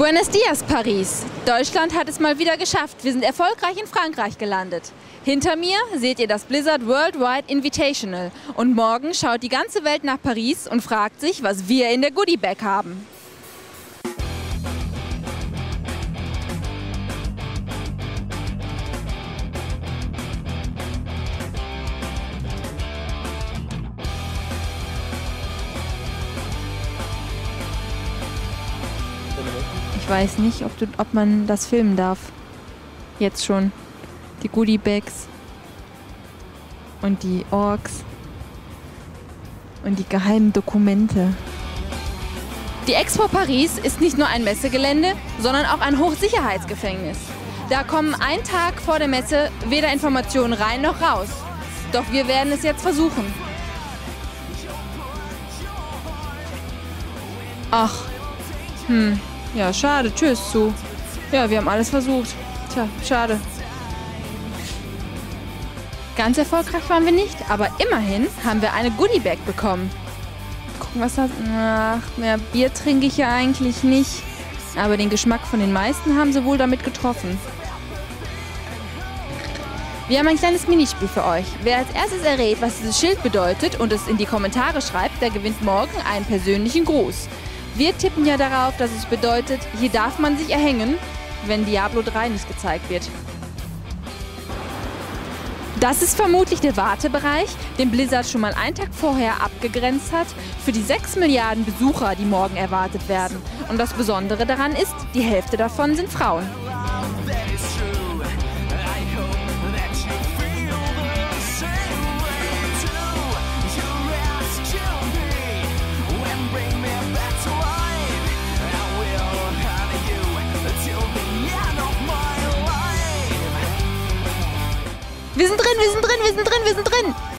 Buenos dias, Paris. Deutschland hat es mal wieder geschafft. Wir sind erfolgreich in Frankreich gelandet. Hinter mir seht ihr das Blizzard Worldwide Invitational. Und morgen schaut die ganze Welt nach Paris und fragt sich, was wir in der Goodie Bag haben. Ich weiß nicht, ob man das filmen darf. Jetzt schon. Die Goodie Bags. Und die Orks. Und die geheimen Dokumente. Die Expo Paris ist nicht nur ein Messegelände, sondern auch ein Hochsicherheitsgefängnis. Da kommen einen Tag vor der Messe weder Informationen rein noch raus. Doch wir werden es jetzt versuchen. Ach. Ja, schade. Tschüss, Sue. Ja, wir haben alles versucht. Tja, schade. Ganz erfolgreich waren wir nicht, aber immerhin haben wir eine Goodie Bag bekommen. Gucken, was das... Ach, mehr Bier trinke ich ja eigentlich nicht. Aber den Geschmack von den meisten haben sie wohl damit getroffen. Wir haben ein kleines Minispiel für euch. Wer als erstes errät, was dieses Schild bedeutet und es in die Kommentare schreibt, der gewinnt morgen einen persönlichen Gruß. Wir tippen ja darauf, dass es bedeutet, hier darf man sich erhängen, wenn Diablo 3 nicht gezeigt wird. Das ist vermutlich der Wartebereich, den Blizzard schon mal einen Tag vorher abgegrenzt hat für die 6 Milliarden Besucher, die morgen erwartet werden. Und das Besondere daran ist, die Hälfte davon sind Frauen. Wir sind drin, wir sind drin, wir sind drin, wir sind drin!